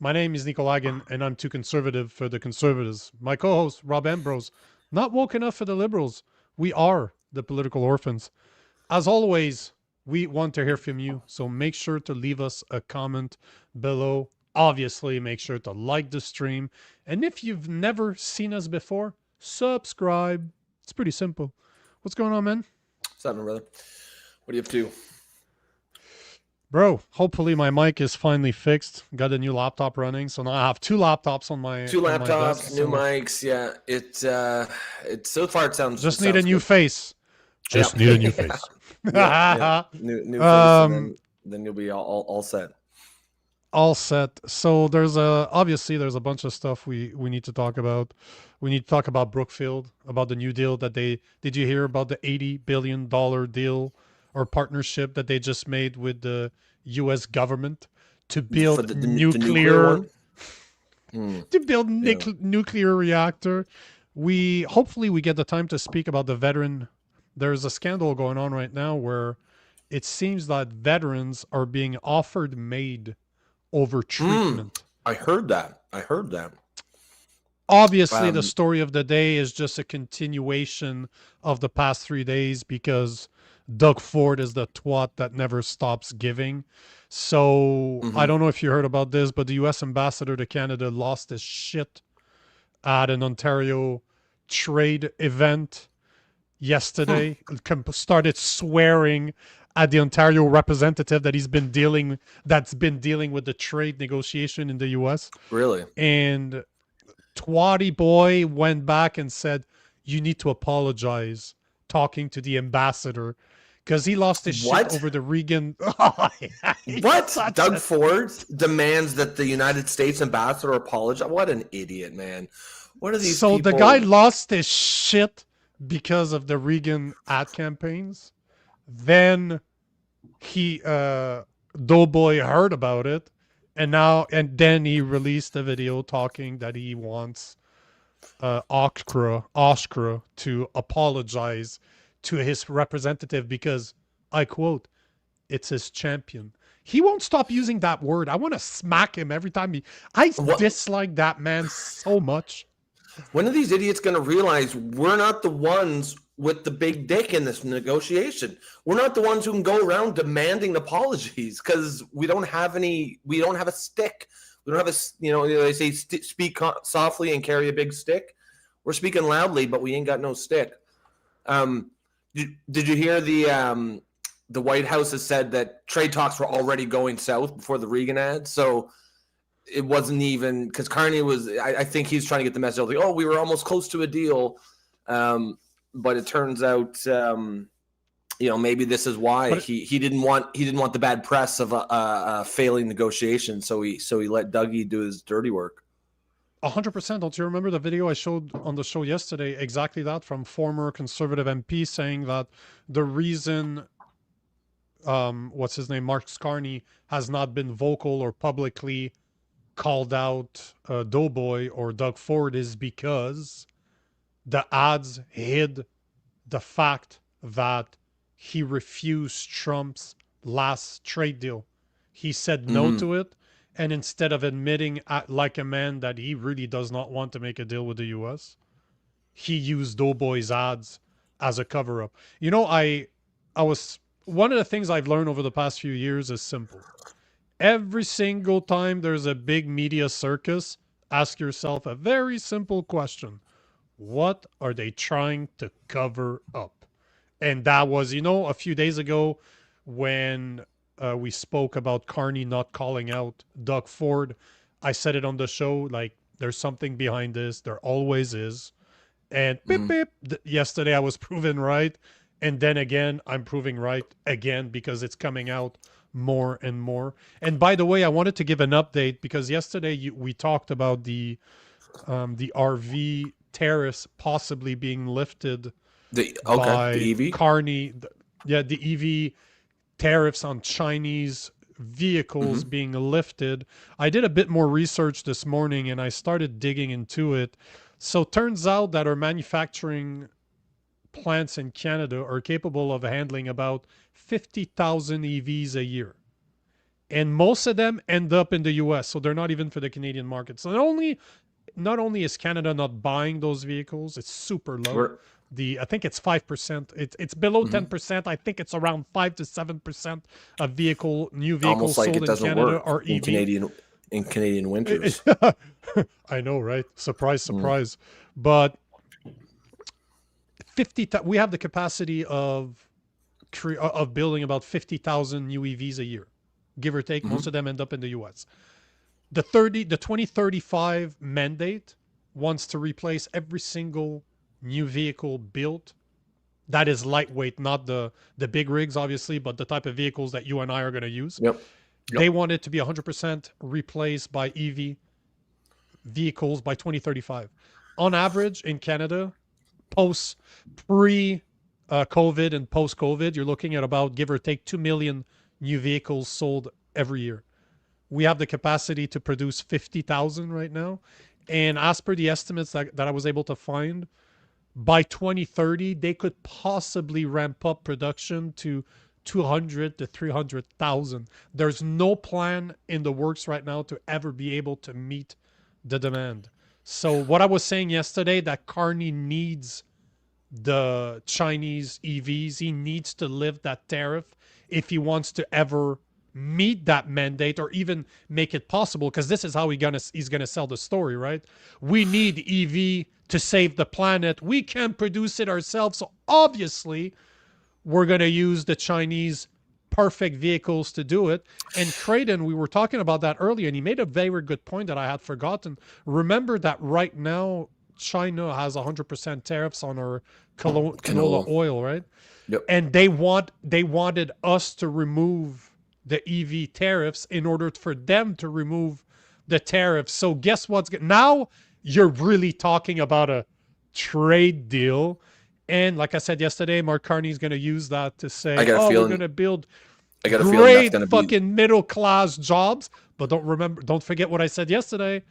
My name is Nico Lagan, and I'm too conservative for the conservatives. My co-host, Rob Ambrose, not woke enough for the liberals. We are the political orphans. As always, we want to hear from you, so make sure to leave us a comment below. Obviously, make sure to like the stream. And if you've never seen us before, subscribe. It's pretty simple. What's going on, man? What's happening, brother? What are you up to? Bro, hopefully my mic is finally fixed. Got a new laptop running, so now I have two laptops on my Two on my laptops, desk, new so mics. Yeah, it so far it sounds just need a new good. face. Just need a new face. Yeah. New face, and then you'll be all set. All set. So there's obviously there's a bunch of stuff we need to talk about. We need to talk about Brookfield, about the new deal that did you hear about the $80 billion deal or partnership that they just made with the US government to build the nuclear one? to build nuclear reactor. Hopefully we get the time to speak about the veteran. There's a scandal going on right now where it seems that veterans are being offered maid over treatment. I heard that. Obviously, the story of the day is just a continuation of the past 3 days because Doug Ford is the twat that never stops giving. So I don't know if you heard about this, but the US Ambassador to Canada lost his shit at an Ontario trade event yesterday. Started swearing at the Ontario representative that's been dealing with the trade negotiation in the US. Really? And Twatty boy went back and said, you need to apologize, talking to the ambassador, because he lost his shit over the Reagan. What? Doug Ford demands that the United States ambassador apologize? What an idiot, man. What are these people? So the guy lost his shit because of the Reagan ad campaigns. Then he Doughboy heard about it, and then he released a video talking that he wants Hoekstra to apologize to his representative because, I quote, it's his champion. He won't stop using that word. I want to smack him every time I dislike that man so much. When are these idiots going to realize we're not the ones with the big dick in this negotiation? We're not the ones who can go around demanding apologies because we don't have a stick. We don't have they say speak softly and carry a big stick. We're speaking loudly, but we ain't got no stick. Did you hear the White House has said that trade talks were already going south before the Reagan ad? So it wasn't even because Carney was. I think he's trying to get the message like, oh, we were almost close to a deal, but it turns out, maybe this is why he didn't want the bad press of a failing negotiation. So he let Dougie do his dirty work. 100%. Don't you remember the video I showed on the show yesterday? Exactly that, from former conservative MP saying that the reason, what's his name, Mark Carney has not been vocal or publicly called out Doughboy or Doug Ford is because the ads hid the fact that he refused Trump's last trade deal. He said no to it, and instead of admitting like a man that he really does not want to make a deal with the US, he used Doughboy's ads as a cover-up. You know, I was one of the things I've learned over the past few years is simple. Every single time there's a big media circus, ask yourself a very simple question. What are they trying to cover up? And that was, a few days ago when we spoke about Carney not calling out Doug Ford. I said it on the show, like, there's something behind this. There always is. And yesterday I was proven right. And then again, I'm proving right again because it's coming out more and more. And by the way, I wanted to give an update because yesterday we talked about the RV tariffs possibly being lifted by the EV? Carney. The EV tariffs on Chinese vehicles being lifted. I did a bit more research this morning and I started digging into it. So turns out that our manufacturing plants in Canada are capable of handling about 50,000 EVs a year. and most of them end up in the US, so they're not even for the Canadian market. So not only is Canada not buying those vehicles, it's super low. I think it's 5%. It's below 10%. I think it's around 5 to 7% of new vehicles like sold in Canada are EV. In Canadian winters. I know, right? Surprise, surprise. But we have the capacity of building about 50,000 new EVs a year, give or take. Most of them end up in the US. The 2035 mandate wants to replace every single new vehicle built that is lightweight, not the big rigs, obviously, but the type of vehicles that you and I are going to use. They want it to be 100% replaced by EV vehicles by 2035. On average, in Canada, pre-COVID and post-COVID, you're looking at about, give or take, 2 million new vehicles sold every year. We have the capacity to produce 50,000 right now. And as per the estimates that I was able to find, by 2030, they could possibly ramp up production to 200 to 300,000. There's no plan in the works right now to ever be able to meet the demand. So what I was saying yesterday, that Carney needs the Chinese EVs. He needs to lift that tariff if he wants to ever meet that mandate or even make it possible, because this is how he's gonna sell the story, right? We need EV to save the planet. We can't produce it ourselves, so obviously we're gonna use the Chinese perfect vehicles to do it. And Creighton, we were talking about that earlier, and he made a very good point that I had forgotten. Remember that right now China has 100% tariffs on our canola oil, right? Yep. And they wanted us to remove the EV tariffs in order for them to remove the tariffs. So guess what's now you're really talking about a trade deal. And like I said yesterday, Mark Carney's going to use that to say, we're going to build great fucking middle-class jobs. But don't forget what I said yesterday.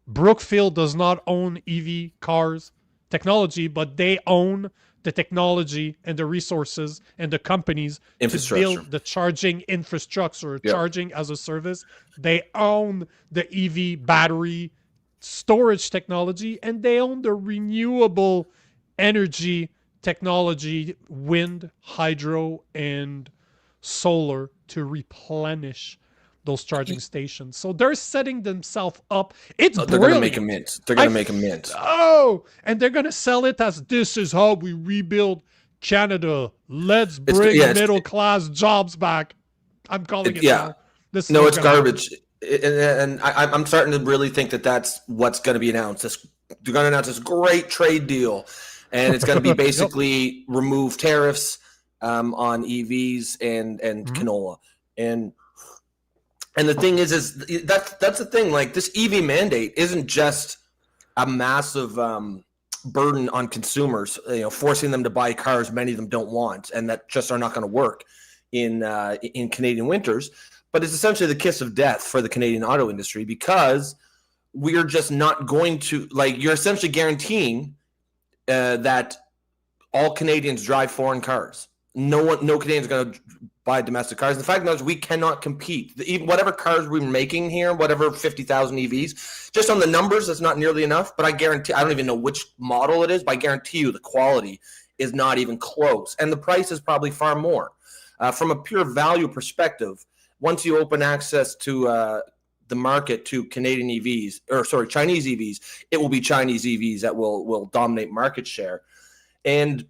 Brookfield does not own EV cars technology, but they own the technology and the resources and the companies to build the charging infrastructure, charging as a service. They own the EV battery storage technology, and they own the renewable energy technology, wind, hydro, and solar to replenish those charging stations. So they're setting themselves up. They're going to make a mint. They're going to make a mint. Oh, and they're going to sell it as this is how we rebuild Canada. Let's bring middle-class jobs back. I'm calling it now. It's garbage. And I'm starting to really think that that's what's going to be announced. They're going to announce this great trade deal, and it's going to be basically remove tariffs on EVs and canola. And the thing is that's the thing. Like, this EV mandate isn't just a massive burden on consumers, forcing them to buy cars many of them don't want, and that just are not going to work in Canadian winters. But it's essentially the kiss of death for the Canadian auto industry, because we're just not going to, you're essentially guaranteeing that all Canadians drive foreign cars. No Canadian's going to buy domestic cars. The fact is, we cannot compete. Whatever cars we're making here, whatever 50,000 EVs, just on the numbers, that's not nearly enough. But I guarantee, I don't even know which model it is, but I guarantee you the quality is not even close. And the price is probably far more. From a pure value perspective, once you open access to the market to Chinese EVs, it will be Chinese EVs that will dominate market share. And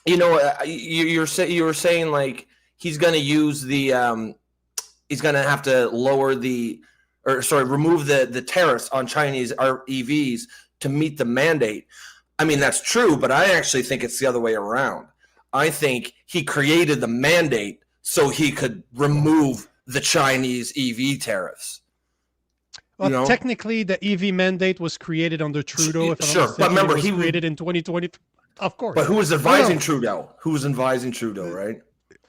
you were saying, like, he's going to use he's going to have to remove the tariffs on Chinese EVs to meet the mandate. I mean, that's true, but I actually think it's the other way around. I think he created the mandate so he could remove the Chinese EV tariffs. Well, technically, the EV mandate was created under Trudeau. Sure, but remember, he was created in 2020. Of course. But who was advising Trudeau? Who was advising Trudeau, right?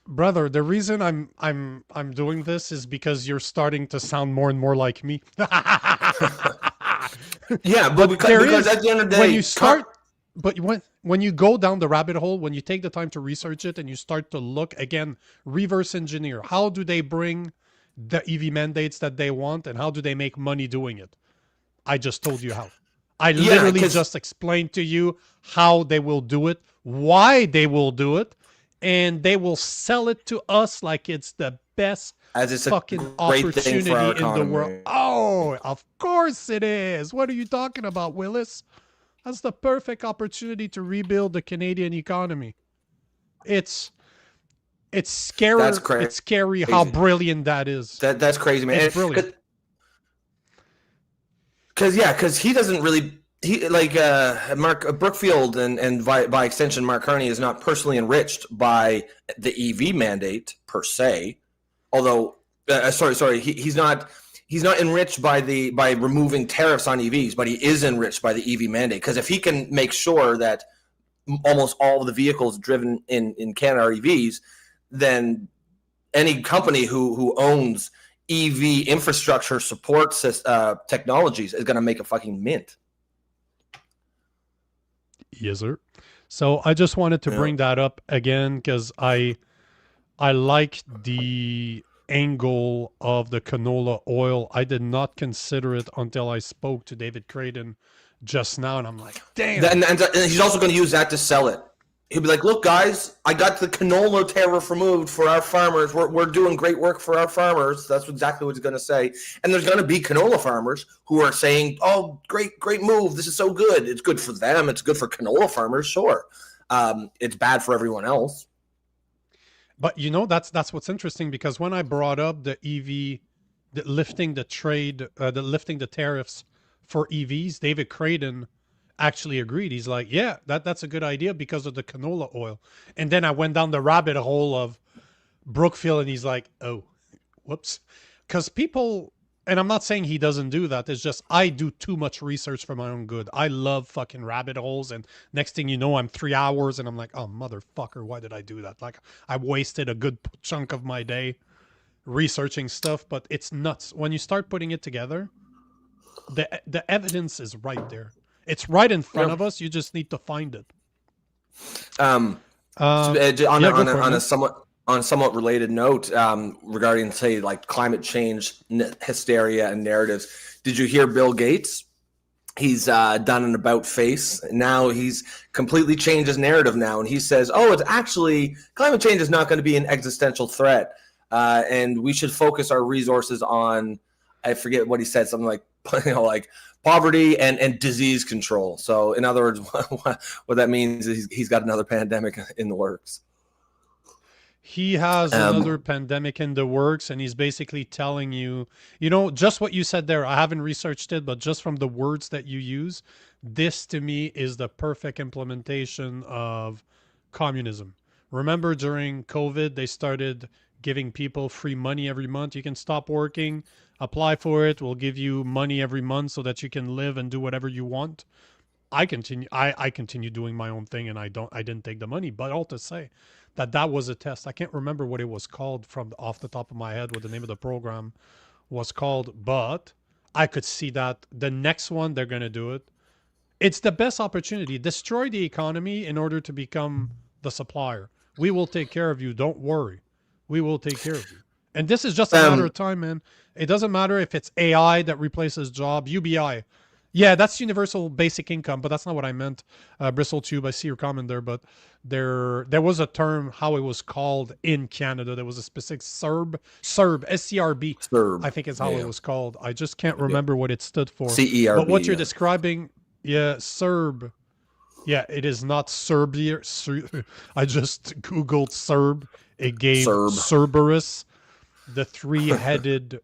Brother, the reason I'm doing this is because you're starting to sound more and more like me. Yeah, but because at the end of the day, when you go down the rabbit hole, when you take the time to research it and you start to look again, reverse engineer, how do they bring the EV mandates that they want, and how do they make money doing it? I just told you how. I literally just explained to you how they will do it, why they will do it, and they will sell it to us like it's the best as it's fucking opportunity in the world. Oh, of course it is. What are you talking about, Willis? That's the perfect opportunity to rebuild the Canadian economy. It's scary. That's crazy. It's scary how brilliant that is. That's crazy, man. It's brilliant. Because he doesn't really Mark Brookfield and by extension Mark Carney is not personally enriched by the EV mandate per se. Although, he's not enriched by removing tariffs on EVs, but he is enriched by the EV mandate. Because if he can make sure that almost all of the vehicles driven in Canada are EVs, then any company who owns EV infrastructure support technologies is going to make a fucking mint. Yes, sir. So I just wanted to bring that up again because I like the angle of the canola oil. I did not consider it until I spoke to David Creighton just now, and I'm like, damn. And he's also going to use that to sell it. He'll be like, look, guys, I got the canola tariff removed for our farmers. We're doing great work for our farmers. That's exactly what he's going to say. And there's going to be canola farmers who are saying, oh, great move. This is so good. It's good for them. It's good for canola farmers. Sure. It's bad for everyone else. But, that's what's interesting, because when I brought up the EV, lifting the tariffs for EVs, David Creighton actually agreed. He's like, yeah, that's a good idea because of the canola oil. And then I went down the rabbit hole of Brookfield, and he's like, oh, whoops. Because people, and I'm not saying he doesn't do that, it's just I do too much research for my own good. I love fucking rabbit holes, and next thing you know, I'm 3 hours and I'm like, oh, motherfucker, why did I do that? Like, I wasted a good chunk of my day researching stuff. But it's nuts. When you start putting it together, the evidence is right there. It's right in front of us. You just need to find it. On a somewhat related note, regarding, say, like climate change hysteria and narratives, did you hear Bill Gates? He's done an about face. Now he's completely changed his narrative now, and he says, "Oh, it's actually climate change is not going to be an existential threat, and we should focus our resources on." I forget what he said. Something like, like poverty and disease control. So, in other words, what that means is he's got another pandemic in the works. He has another pandemic in the works, and he's basically telling you, just what you said there. I haven't researched it, but just from the words that you use, this to me is the perfect implementation of communism. Remember, during COVID, they started giving people free money every month. You can stop working, apply for it. We'll give you money every month so that you can live and do whatever you want. I continue doing my own thing, and I didn't take the money. But all to say that was a test. I can't remember what it was called off the top of my head, what the name of the program was called, but I could see that the next one they're going to do it. It's the best opportunity. Destroy the economy in order to become the supplier. We will take care of you. Don't worry. We will take care of you. And this is just a matter of time, man. It doesn't matter if it's AI that replaces job, UBI. Yeah, that's universal basic income, but that's not what I meant. Bristle Tube, I see your comment there, but there was a term, how it was called in Canada. There was a specific SCRB, S-C-R-B, I think is how it was called. I just can't remember what it stood for. C-E-R-B. But what you're describing, SCRB. Yeah, it is not Serbia. I just Googled Serb. It gave Cerberus, the three-headed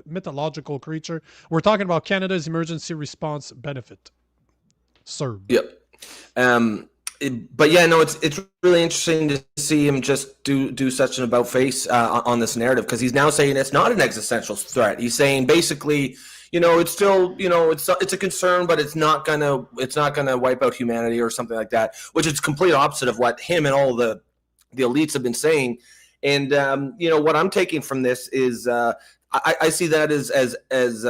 mythological creature. We're talking about Canada's emergency response benefit. Serb. Yep. But yeah, no, it's really interesting to see him just do such an about face on this narrative, because he's now saying it's not an existential threat. He's saying basically, it's still, it's a concern, but it's not gonna wipe out humanity or something like that, which is complete opposite of what him and all the elites have been saying. And what I'm taking from this is I see that as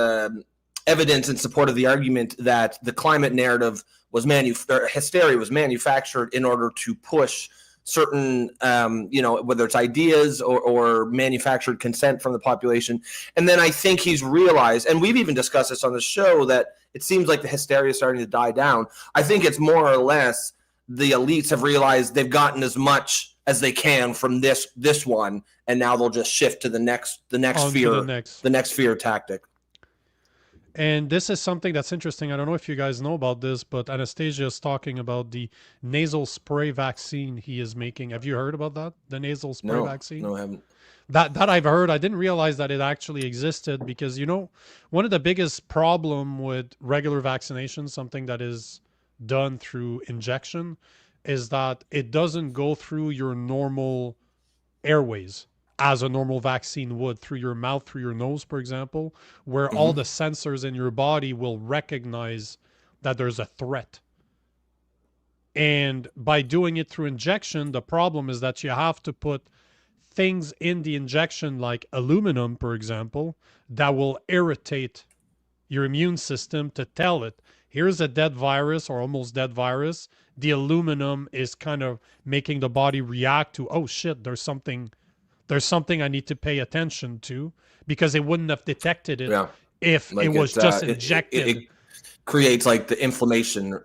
evidence in support of the argument that the climate narrative hysteria was manufactured in order to push certain, whether it's ideas or manufactured consent from the population. And then I think he's realized, and we've even discussed this on the show, that it seems like the hysteria is starting to die down. I think it's more or less the elites have realized they've gotten as much as they can from this one, and now they'll just shift to the next fear tactic. And this is something that's interesting. I don't know if you guys know about this, but Anastasia is talking about the nasal spray vaccine he is making. Have you heard about that? The nasal spray vaccine? No, I haven't. That I've heard. I didn't realize that it actually existed because, one of the biggest problem with regular vaccination, something that is done through injection, is that it doesn't go through your normal airways as a normal vaccine would, through your mouth, through your nose, for example, where all the sensors in your body will recognize that there's a threat. And by doing it through injection, the problem is that you have to put things in the injection like aluminum, for example, that will irritate your immune system to tell it, here's a dead virus or almost dead virus. The aluminum is kind of making the body react to, oh shit, there's something I need to pay attention to, because it wouldn't have detected it if it was just injected. It creates like the inflammation.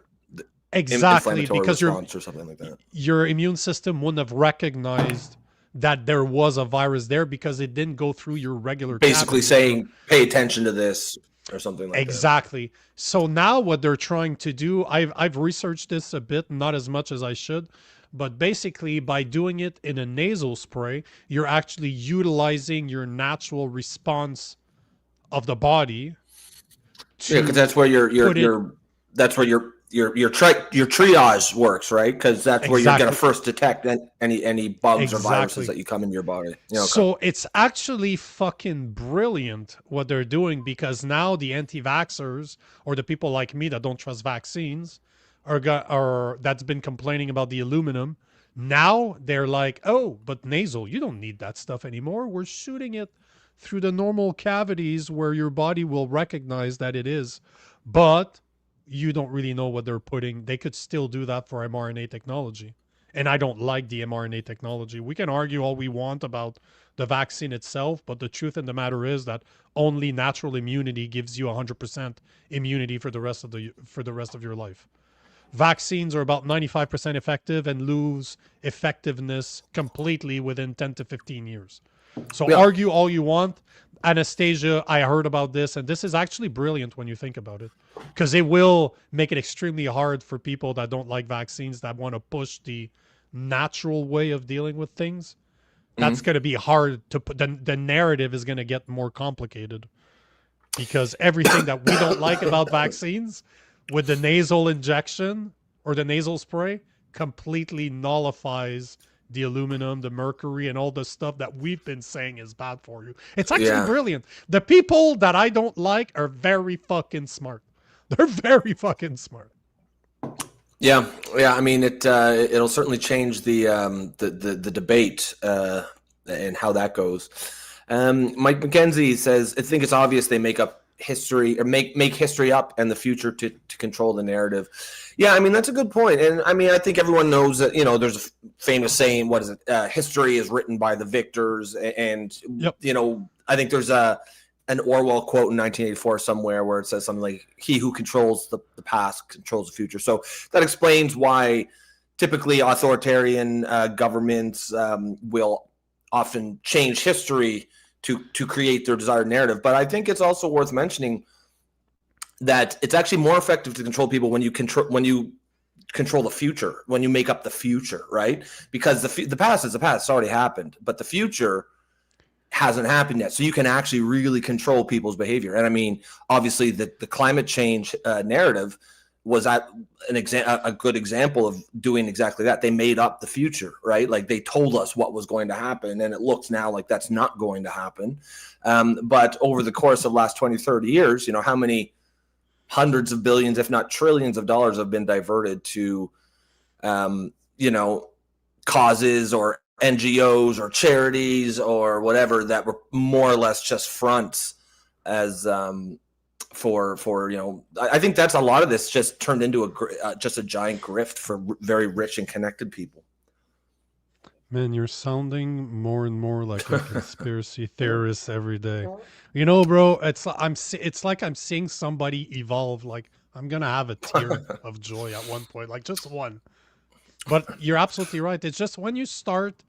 Exactly, because or something like that. Your immune system wouldn't have recognized that there was a virus there because it didn't go through your regular. Basically saying, pay attention to this or something like that. Exactly. So now what they're trying to do, I've researched this a bit, not as much as I should, but basically by doing it in a nasal spray, you're actually utilizing your natural response of the body. Because that's where your triage works, right? Because that's where you're going to first detect any bugs or viruses that you come in your body. So it's actually fucking brilliant what they're doing, because now the anti-vaxxers, or the people like me that don't trust vaccines, or that's been complaining about the aluminum, now they're like, oh, but nasal, you don't need that stuff anymore. We're shooting it through the normal cavities where your body will recognize that it is. But you don't really know what they're putting. They could still do that for mRNA technology. And I don't like the mRNA technology. We can argue all we want about the vaccine itself, but the truth in the matter is that only natural immunity gives you 100% immunity for the rest of your life. Vaccines are about 95% effective and lose effectiveness completely within 10 to 15 years. So argue all you want. Anastasia, I heard about this, and this is actually brilliant when you think about it, because it will make it extremely hard for people that don't like vaccines, that want to push the natural way of dealing with things. That's going to be hard to put. The narrative is going to get more complicated, because everything that we don't like about vaccines with the nasal injection or the nasal spray completely nullifies the aluminum, the mercury, and all the stuff that we've been saying is bad for you. It's actually brilliant. The people that I don't like are very fucking smart. They're very fucking smart. Yeah. I mean, it'll certainly change the debate and how that goes. Mike McKenzie says, I think it's obvious they make up history, or make history up and the future to control the narrative. Yeah, I mean, that's a good point. And I mean, I think everyone knows that, there's a famous saying, what is it? History is written by the victors. And, I think there's an Orwell quote in 1984 somewhere where it says something like, he who controls the past controls the future. So that explains why typically authoritarian governments will often change history to create their desired narrative. But I think it's also worth mentioning that it's actually more effective to control people when you control the future, when you make up the future, right? Because the past is the past, it's already happened, but the future hasn't happened yet. So you can actually really control people's behavior. And I mean, obviously the climate change narrative was a good example of doing exactly that. They made up the future, right? Like they told us what was going to happen, and it looks now like that's not going to happen. But over the course of the last 20, 30 years, how many hundreds of billions, if not trillions of dollars have been diverted to, causes or NGOs or charities or whatever that were more or less just fronts as for I think that's a lot of this just turned into just a giant grift for very rich and connected people. Man, you're sounding more and more like a conspiracy theorist every day. You know, bro, it's like I'm seeing somebody evolve. Like I'm gonna have a tear of joy at one point, like just one. But you're absolutely right. It's just when you start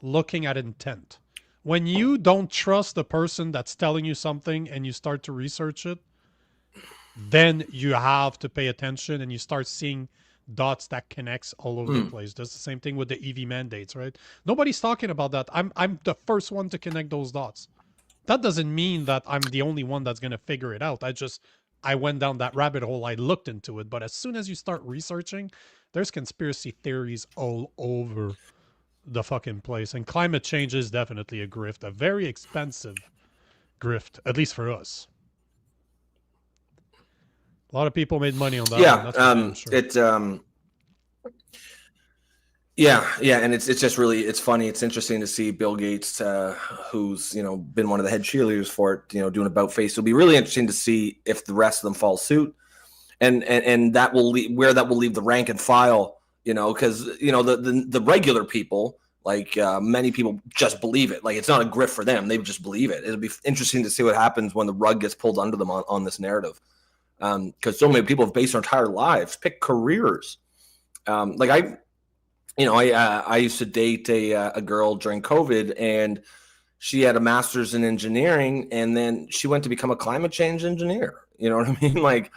looking at intent, when you don't trust the person that's telling you something and you start to research it, then you have to pay attention and you start seeing dots that connects all over the place. That's the same thing with the EV mandates, right? Nobody's talking about that. I'm the first one to connect those dots. That doesn't mean that I'm the only one that's going to figure it out. I went down that rabbit hole. I looked into it. But as soon as you start researching, there's conspiracy theories all over the fucking place. And climate change is definitely a grift, a very expensive grift, at least for us. A lot of people made money on that. Yeah, one, that's sure. Yeah, and it's just really, it's funny. It's interesting to see Bill Gates, who's been one of the head cheerleaders for it, doing about face. It'll be really interesting to see if the rest of them follow suit, and that will where that will leave the rank and file. Because the regular people, like many people, just believe it. Like it's not a grift for them; they just believe it. It'll be interesting to see what happens when the rug gets pulled under them on this narrative. Because so many people have based their entire lives, pick careers. I used to date a girl during COVID, and she had a master's in engineering, and then she went to become a climate change engineer. You know what I mean? Like,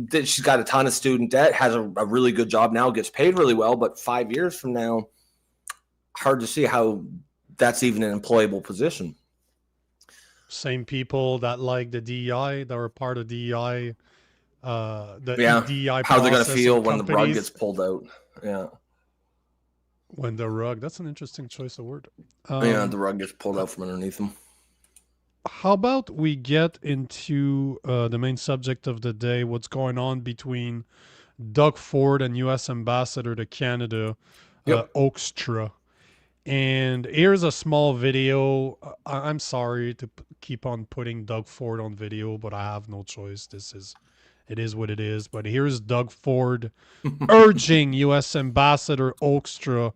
she's got a ton of student debt, has a really good job now, gets paid really well, but 5 years from now, hard to see how that's even an employable position. Same people that like the DEI, that were part of DEI. DEI how they're going to feel when the rug gets pulled out. Yeah. When the rug, that's an interesting choice of word. The rug gets pulled out from underneath them. How about we get into the main subject of the day, what's going on between Doug Ford and US Ambassador to Canada, Hoekstra. And here's a small video. I'm sorry to keep on putting Doug Ford on video, but I have no choice. It is what it is. But here's Doug Ford urging U.S. Ambassador Hoekstra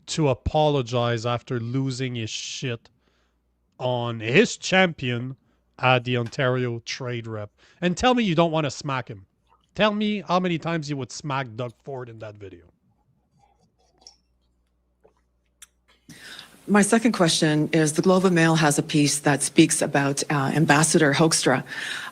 to apologize after losing his shit on his champion at the Ontario trade rep. And tell me you don't want to smack him. Tell me how many times you would smack Doug Ford in that video. My second question is the Globe and Mail has a piece that speaks about Ambassador Hoekstra,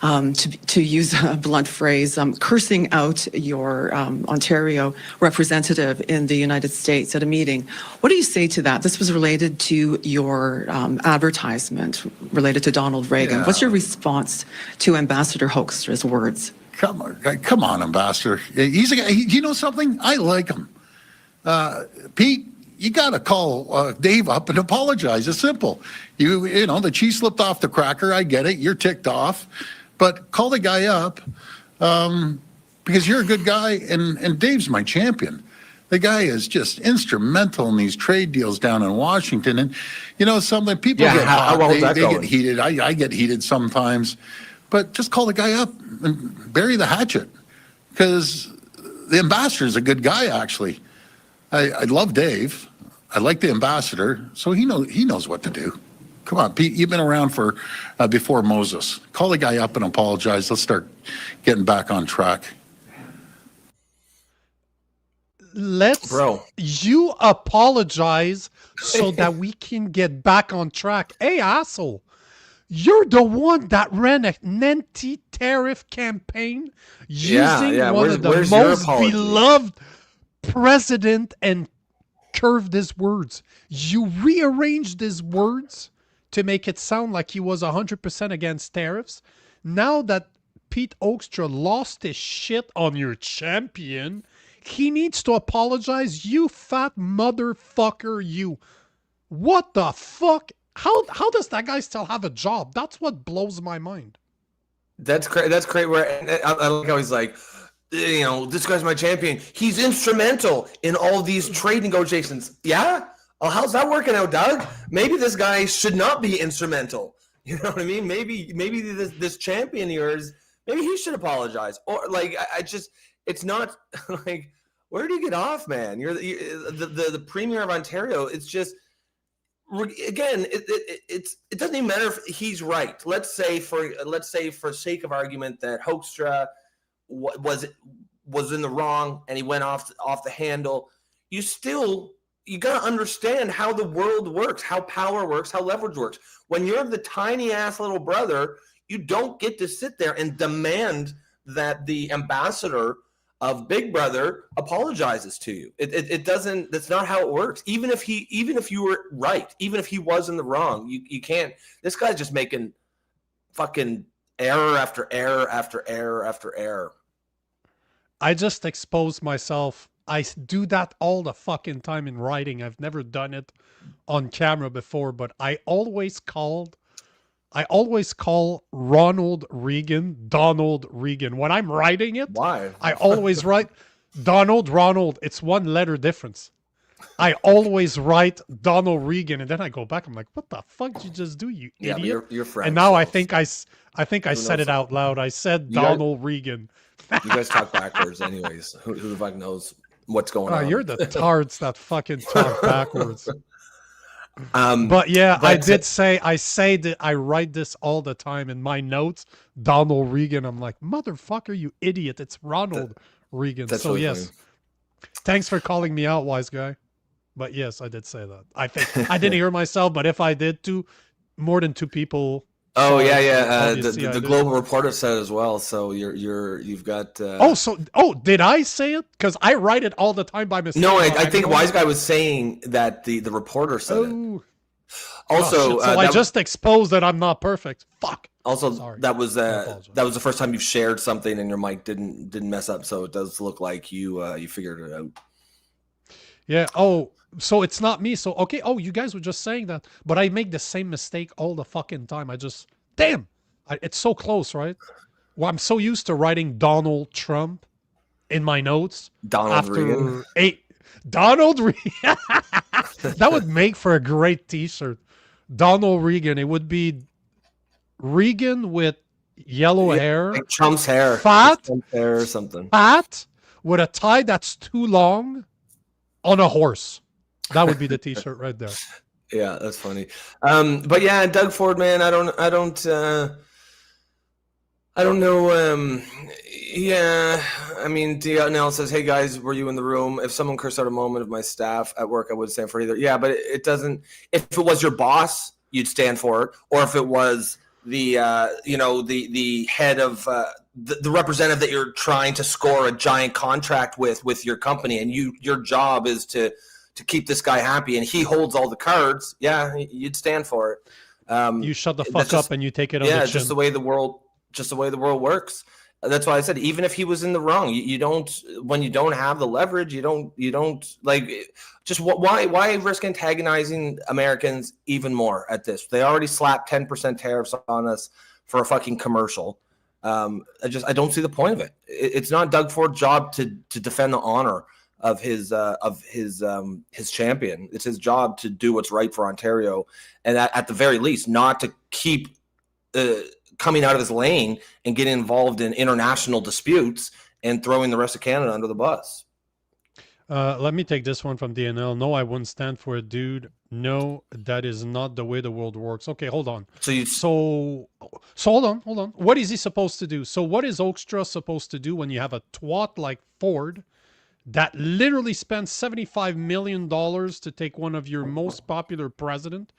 to use a blunt phrase, cursing out your Ontario representative in the United States at a meeting. What do you say to that? This was related to your advertisement related to Donald Reagan. Yeah. What's your response to Ambassador Hoekstra's words? Come on, Ambassador. He's a guy. You know something? I like him. Pete, you got to call Dave up and apologize. It's simple. You know, the cheese slipped off the cracker. I get it. You're ticked off. But call the guy up because you're a good guy, and Dave's my champion. The guy is just instrumental in these trade deals down in Washington. And, you know, something people get hot. They get heated. I get heated sometimes. But just call the guy up and bury the hatchet, because the ambassador's a good guy, actually. I love Dave. I like the ambassador, so he knows what to do. Come on, Pete, you've been around for before Moses. Call the guy up and apologize. Let's start getting back on track. You apologize so that we can get back on track. Hey, asshole. You're the one that ran an anti-tariff campaign using one of the most beloved president and curved his words. You rearranged his words to make it sound like he was 100% against tariffs. Now that Pete Hoekstra lost his shit on your champion, he needs to apologize. You fat motherfucker, you. What the fuck? How does that guy still have a job? That's what blows my mind. That's great. That's great. Where I like how he's like, you know, this guy's my champion. He's instrumental in all these trade negotiations. Yeah? Oh, how's that working out, Doug? Maybe this guy should not be instrumental. You know what I mean? Maybe this champion of yours, maybe he should apologize. Or like, it's not like, Where do you get off, man? You're the premier of Ontario. It's just, again, it doesn't even matter if he's right. Let's say for sake of argument that Hoekstra was in the wrong and he went off the handle. You got to understand how the world works, how power works, how leverage works. When you're the tiny ass little brother, you don't get to sit there and demand that the ambassador of Big Brother apologizes to you. It doesn't. That's not how it works. Even if you were right, even if he was in the wrong, you can't. This guy's just making fucking error after error after error after error. I just expose myself. I do that all the fucking time in writing. I've never done it on camera before, but I always call Ronald Reagan Donald Reagan. When I'm writing it, why? I always write Ronald. It's one letter difference. I always write Donald Reagan, and then I go back. I'm like, what the fuck did you just do, you idiot? You're French. And now I think I said it out loud. I said Donald Reagan. You guys talk backwards anyways. Who the fuck knows what's going on? You're the tards that fucking talk backwards. But yeah, I write this all the time in my notes. Donald Reagan. I'm like, motherfucker, you idiot. It's Ronald Reagan. So really yes. Funny. Thanks for calling me out, wise guy. But yes, I did say that. I think I didn't hear myself, but if I did, more than two people. Oh yeah. The Global Reporter said as well. So you've got. Did I say it? Because I write it all the time by mistake. No, I think Wise Guy was saying that the reporter said it. Also, I just exposed that I'm not perfect. Fuck. Also, sorry. That was the first time you've shared something and your mic didn't mess up. So it does look like you figured it out. Yeah. Oh. So it's not me. So, okay. Oh, you guys were just saying that. But I make the same mistake all the fucking time. It's so close, right? Well, I'm so used to writing Donald Trump in my notes. Donald Reagan. Donald Reagan. That would make for a great t-shirt. Donald Reagan. It would be Reagan with yellow hair. Like Trump's hair. Fat. Trump's hair or something. Fat with a tie that's too long on a horse. That would be the t-shirt right there. Yeah, that's funny. But yeah, Doug Ford, man, I don't know. Yeah, I mean, DNL says, "Hey guys, were you in the room? If someone cursed out a moment of my staff at work, I would stand for either." Yeah, but it doesn't. If it was your boss, you'd stand for it, or if it was the head of the representative that you're trying to score a giant contract with your company, and your job is to keep this guy happy, and he holds all the cards. Yeah, you'd stand for it. You shut the fuck up and you take it on the chin. Just the way the world works. That's why I said, even if he was in the wrong, you don't, when you don't have the leverage, you don't like, just why risk antagonizing Americans even more at this? They already slapped 10% tariffs on us for a fucking commercial. I don't see the point of it. It's not Doug Ford's job to defend the honor of his champion. It's his job to do what's right for Ontario, and at the very least, not to keep coming out of his lane and getting involved in international disputes and throwing the rest of Canada under the bus. Let me take this one from DNL. No, I wouldn't stand for it, dude. No, that is not the way the world works. Okay, hold on. So hold on. What is he supposed to do? So what is Hoekstra supposed to do when you have a twat like Ford that literally spent $75 million to take one of your most popular president?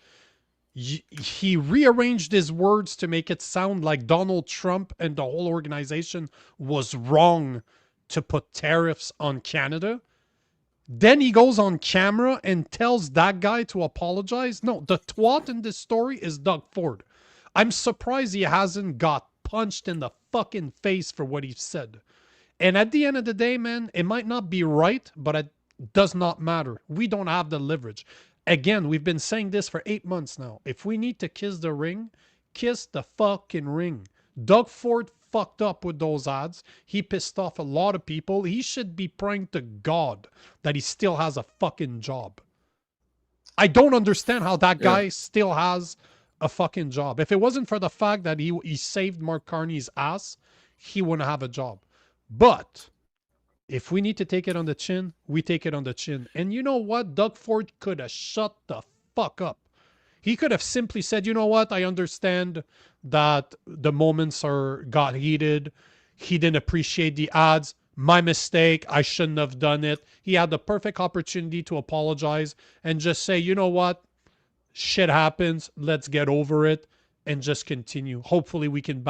He rearranged his words to make it sound like Donald Trump and the whole organization was wrong to put tariffs on Canada. Then he goes on camera and tells that guy to apologize. No, the twat in this story is Doug Ford. I'm surprised he hasn't got punched in the fucking face for what he said. And at the end of the day, man, it might not be right, but it does not matter. We don't have the leverage. Again, we've been saying this for 8 months now. If we need to kiss the ring, kiss the fucking ring. Doug Ford fucked up with those ads. He pissed off a lot of people. He should be praying to God that he still has a fucking job. I don't understand how that guy still has a fucking job. If it wasn't for the fact that he saved Mark Carney's ass, he wouldn't have a job. But If we need to take it on the chin, we take it on the chin. And you know what? Doug Ford could have shut the fuck up. He could have simply said, you know what? I understand that the moments got heated. He didn't appreciate the ads. My mistake. I shouldn't have done it. He had the perfect opportunity to apologize and just say, you know what? Shit happens. Let's get over it and just continue. Hopefully we can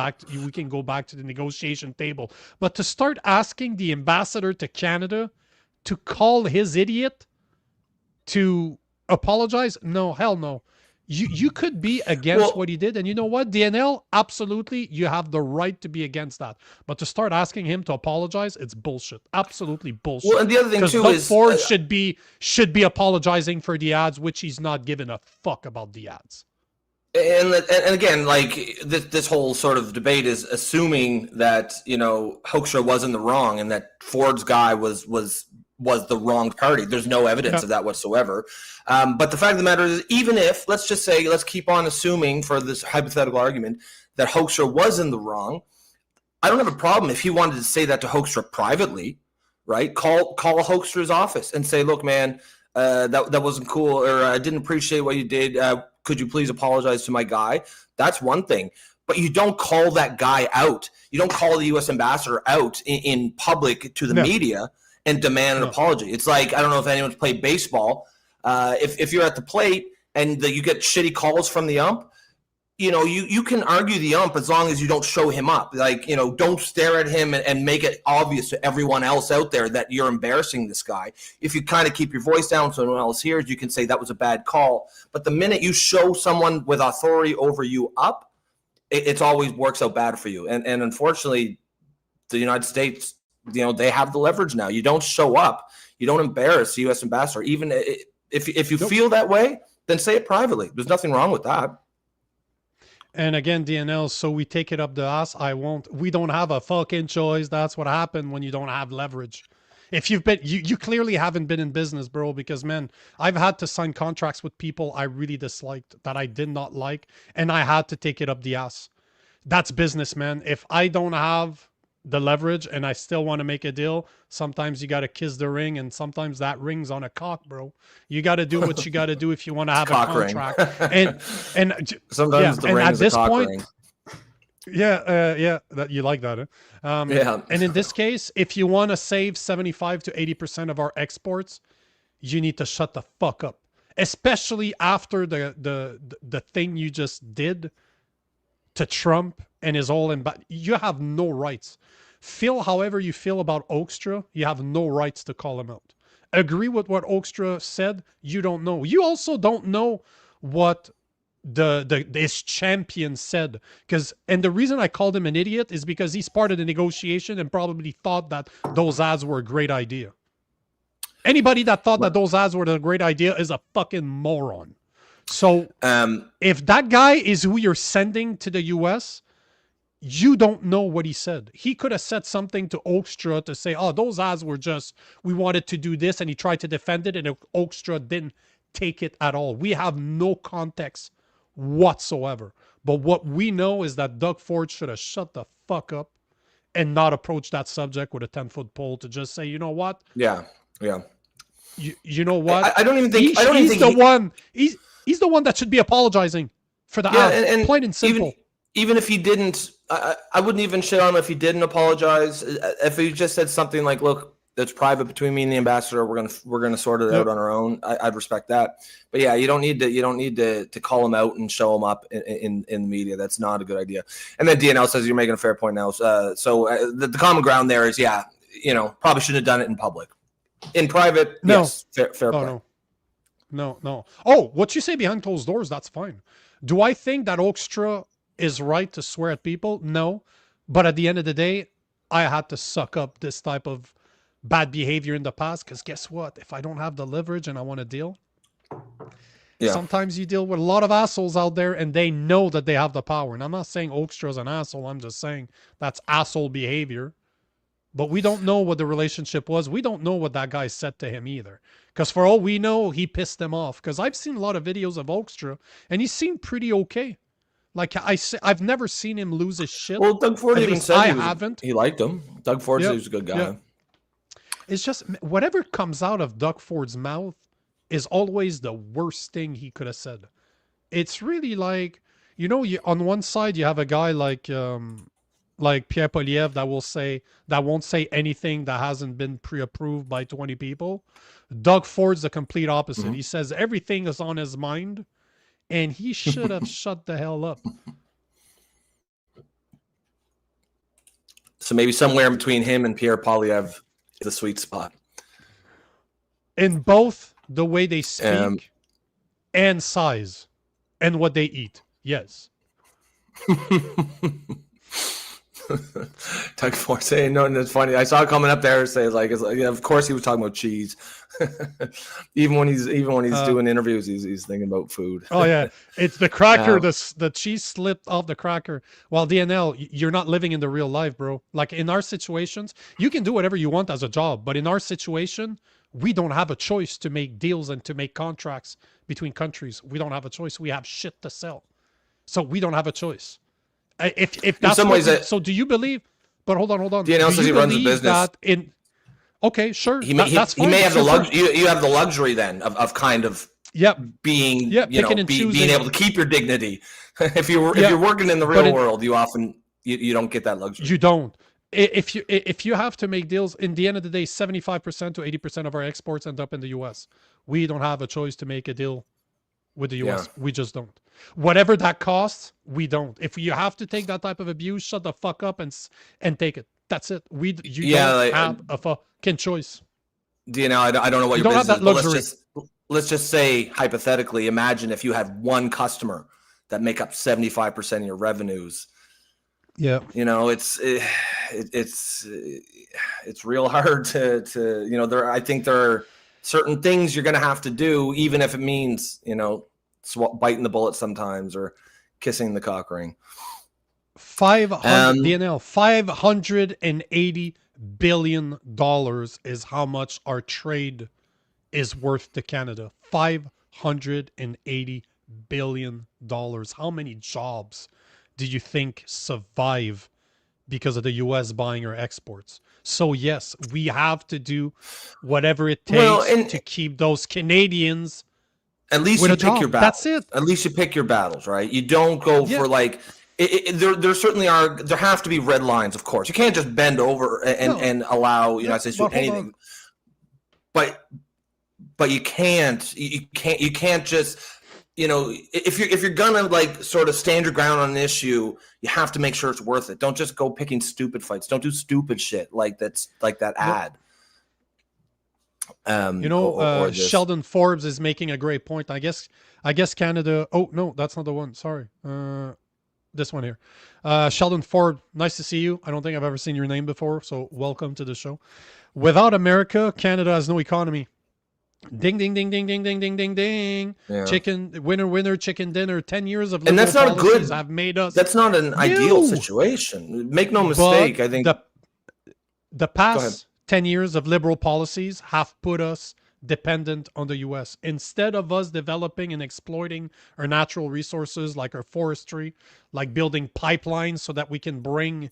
go back to the negotiation table. But to start asking the ambassador to Canada to call his idiot to apologize? No, hell no. You could be against what he did, and you know what, DNL, absolutely, you have the right to be against that. But to start asking him to apologize, it's bullshit. Absolutely bullshit. Well, and the other thing too Doug is Ford should be apologizing for the ads, which he's not giving a fuck about the ads. And again, like this whole sort of debate is assuming that Hoekstra was in the wrong and that Ford's guy was the wrong party. There's no evidence of that whatsoever. But the fact of the matter is, even if, let's keep on assuming for this hypothetical argument that Hoekstra was in the wrong, I don't have a problem if he wanted to say that to Hoekstra privately, right? Call Hoekstra's office and say, look, man, that wasn't cool, or I didn't appreciate what you did. Could you please apologize to my guy? That's one thing. But you don't call that guy out. You don't call the US ambassador out in public to the media and demand an apology. It's like, I don't know if anyone's played baseball. If you're at the plate and you get shitty calls from the ump, you can argue the ump as long as you don't show him up. Like, don't stare at him and make it obvious to everyone else out there that you're embarrassing this guy. If you kind of keep your voice down so no one else hears, you can say that was a bad call. But the minute you show someone with authority over you up, it always works out bad for you. And unfortunately, the United States, they have the leverage now. You don't show up. You don't embarrass the U.S. ambassador. Even if you feel that way, then say it privately. There's nothing wrong with that. And again, DNL, so we take it up the ass. We don't have a fucking choice. That's what happened when you don't have leverage. If you've been, you clearly haven't been in business, bro, because, man, I've had to sign contracts with people I really disliked, that I did not like, and I had to take it up the ass. That's business, man. If I don't have the leverage and I still want to make a deal, sometimes you got to kiss the ring, and sometimes that ring's on a cock, bro. You got to do what you got to do if you want to have a contract. and sometimes the ring is a cock ring. That you like that, huh? Yeah. And in this case, if you want to save 75 to 80% of our exports, you need to shut the fuck up, especially after the thing you just did to Trump and his all in. You have no rights. Feel however you feel about Hoekstra, you have no rights to call him out. Agree with what Hoekstra said, you don't know. You also don't know what his champion said. And the reason I called him an idiot is because he's part of the negotiation and probably thought that those ads were a great idea. Anybody that thought that those ads were a great idea is a fucking moron. So if that guy is who you're sending to the US, you don't know what he said. He could have said something to Hoekstra to say, oh, those ads were just, we wanted to do this, and he tried to defend it, and Hoekstra didn't take it at all. We have no context whatsoever. But what we know is that Doug Ford should have shut the fuck up and not approach that subject with a 10-foot pole to just say, you know what? Yeah. You know what? I don't even think he's the one that should be apologizing for the ad. And plain and simple. Even if he didn't, I wouldn't even shit on him if he didn't apologize. If he just said something like, "Look, that's private between me and the ambassador. We're gonna sort it out on our own." I'd respect that. But yeah, you don't need to call him out and show him up in the media. That's not a good idea. And then DNL says you're making a fair point now. So the common ground there is, probably shouldn't have done it in public. In private, no. Yes, fair point. No. Oh, what you say behind closed doors, that's fine. Do I think that Hoekstra is right to swear at people? No. But at the end of the day, I had to suck up this type of bad behavior in the past, because guess what? If I don't have the leverage and I want to deal, sometimes you deal with a lot of assholes out there and they know that they have the power. And I'm not saying Hoekstra's an asshole. I'm just saying that's asshole behavior. But we don't know what the relationship was. We don't know what that guy said to him either. Because for all we know, he pissed him off. Because I've seen a lot of videos of Hoekstra, and he seemed pretty okay. Like, I've never seen him lose his shit. Well, Doug Ford even said haven't. He liked him. Doug Ford said he was a good guy. It's just whatever comes out of Doug Ford's mouth is always the worst thing he could have said. It's really like, you know, on one side you have a guy like Pierre Poilievre that won't say anything that hasn't been pre-approved by 20 people. Doug Ford's the complete opposite. He says everything is on his mind, and he should have shut the hell up. So maybe somewhere in between him and Pierre Poilievre is a sweet spot. In both the way they speak and size and what they eat. Yes. Doug Ford saying, no, it's funny. I saw it coming up there say like, yeah, of course he was talking about cheese. even when he's doing interviews, he's thinking about food. Oh yeah, it's the cracker. The cheese slipped off the cracker. Well, DNL, you're not living in the real life, bro. Like in our situations, you can do whatever you want as a job, but in our situation, we don't have a choice to make deals and to make contracts between countries. We don't have a choice. We have shit to sell, so we don't have a choice. If that's so do you believe? But hold on. DNL says he runs a business. Okay, sure. That's fine. He may have the luxury. You have the luxury then of kind of being being able to keep your dignity. if you're working in the real world, you often you don't get that luxury. You don't. If you have to make deals, in the end of the day, 75% to 80% of our exports end up in the U.S. We don't have a choice to make a deal with the U.S. Yeah. We just don't. Whatever that costs, we don't. If you have to take that type of abuse, shut the fuck up and take it. That's it. You don't have a fucking choice. DNL, I don't know what you your don't business have that luxury. Let's just say hypothetically, imagine if you had one customer that make up 75% of your revenues. Yeah, you know, it's real hard to you know, I think there are certain things you're going to have to do, even if it means, you know, biting the bullet sometimes or kissing the cock ring. $580 billion is how much our trade is worth to Canada. $580 billion. How many jobs do you think survive because of the U.S. buying our exports? So yes, we have to do whatever it takes to keep those Canadians. At least you pick your battles. That's it. At least you pick your battles, right? You don't go for like. There certainly are. There have to be red lines, of course. You can't just bend over and allow United States to do anything. But you can't. You can't just. You know, if you're gonna like sort of stand your ground on an issue, you have to make sure it's worth it. Don't just go picking stupid fights. Don't do stupid shit like that ad. Sheldon Forbes is making a great point. I guess Canada. Oh no, that's not the one. Sorry. This one here. Sheldon Forbes, nice to see you. I don't think I've ever seen your name before, so welcome to the show. Without America, Canada has no economy. Ding, ding, ding, ding, ding, ding, ding, ding, ding. Yeah. Winner, chicken dinner. 10 years of and that's not a good. Have made us. That's not an ideal situation. Make no mistake. I think the past 10 years of liberal policies have put us dependent on the U.S. Instead of us developing and exploiting our natural resources like our forestry, like building pipelines so that we can bring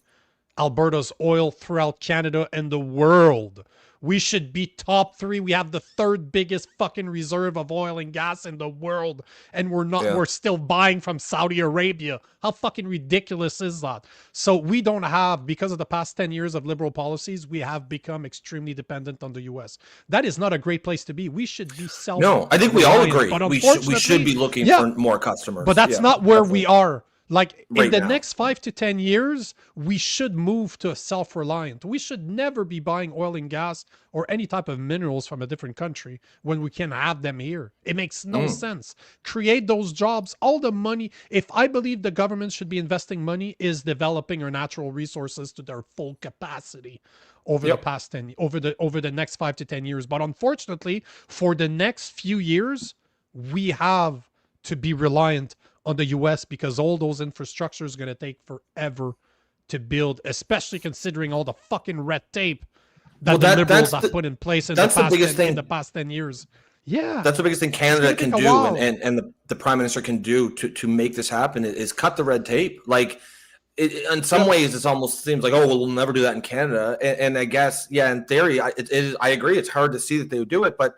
Alberta's oil throughout Canada and the world. We should be top 3. We have the 3rd biggest fucking reserve of oil and gas in the world, and we're still buying from Saudi Arabia. How fucking ridiculous is that? So we don't have, because of the past 10 years of liberal policies, we have become extremely dependent on the U.S. That is not a great place to be. We should be self. No, I think we all agree. We should be looking for more customers. But that's not where we are. Like in the next 5 to 10 years, we should move to a self-reliant. We should never be buying oil and gas or any type of minerals from a different country when we can have them here. It makes no sense. Create those jobs, all the money. If I believe the government should be investing money is developing our natural resources to their full capacity over the past 10 over the next 5 to 10 years. But unfortunately, for the next few years, we have to be reliant on the U.S. because all those infrastructures is going to take forever to build, especially considering all the fucking red tape that the Liberals have put in place in the past 10 years. Yeah. That's the biggest thing Canada can do and the Prime Minister can do to make this happen is cut the red tape. Like, in some ways, it almost seems like, oh, well, we'll never do that in Canada. And I guess, yeah, in theory, I agree. It's hard to see that they would do it, but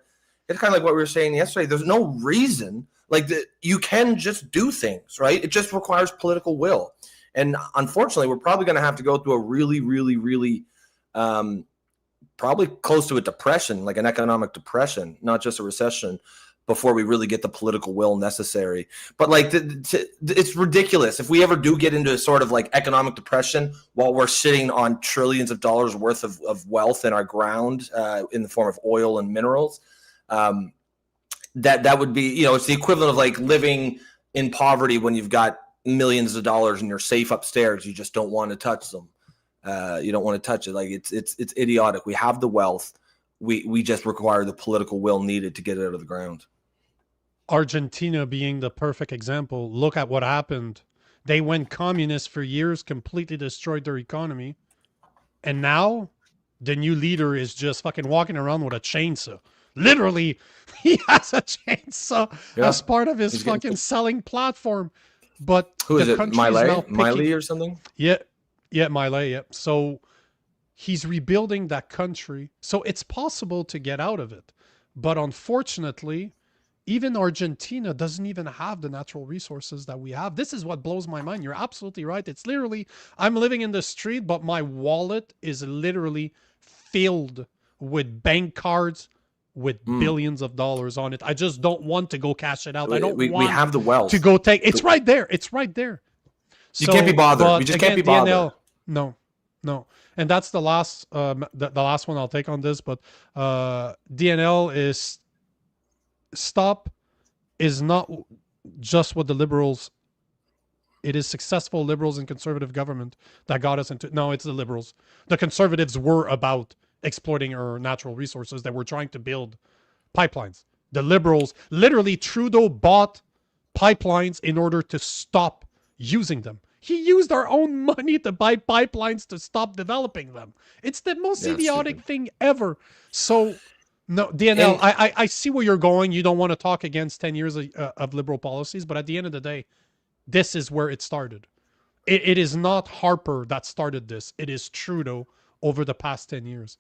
it's kind of like what we were saying yesterday. There's no reason, you can just do things, right? It just requires political will. And unfortunately, we're probably going to have to go through a really, really, really, probably close to a depression, like an economic depression, not just a recession, before we really get the political will necessary. But it's ridiculous if we ever do get into a sort of like economic depression while we're sitting on trillions of dollars worth of wealth in our ground in the form of oil and minerals. That would be, it's the equivalent of like living in poverty when you've got millions of dollars and you're safe upstairs. You just don't want to touch them. You don't want to touch it. Like it's idiotic. We have the wealth. We just require the political will needed to get it out of the ground. Argentina being the perfect example. Look at what happened. They went communist for years, completely destroyed their economy. And now the new leader is just fucking walking around with a chainsaw. Literally, he has a chainsaw as part of his fucking selling platform. But who is it? Miley or something? Yeah, Miley, yeah. So he's rebuilding that country. So it's possible to get out of it. But unfortunately, even Argentina doesn't even have the natural resources that we have. This is what blows my mind. You're absolutely right. It's literally, I'm living in the street, but my wallet is literally filled with bank cards with billions of dollars on it. I just don't want to go cash it out. I don't want we have the wealth to go take. It's right there. It's right there. You can't be bothered. We just can't be bothered. DNL, no. And that's the last the last one I'll take on this. But DNL is stop is not just what the liberals. It is successful liberals and conservative government that got us into. No, it's the liberals. The conservatives were about exploiting our natural resources. That we're trying to build pipelines. The liberals, literally, Trudeau bought pipelines in order to stop using them. He used our own money to buy pipelines to stop developing them. It's the most idiotic thing ever. So, no, DNL, I see where you're going. You don't want to talk against 10 years of liberal policies, but at the end of the day, this is where it started. It is not Harper that started this. It is Trudeau over the past 10 years.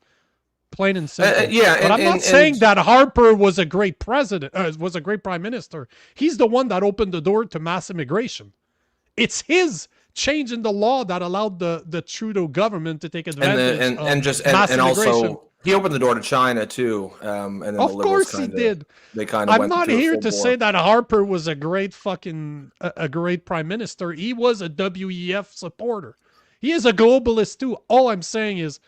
Plain and simple. But I'm not saying that Harper was a great president, was a great prime minister. He's the one that opened the door to mass immigration. It's his change in the law that allowed the Trudeau government to take advantage of mass immigration. Also, he opened the door to China too. And then of course he did. They kind of. I'm not here to say that Harper was a great a great prime minister. He was a WEF supporter. He is a globalist too. All I'm saying is,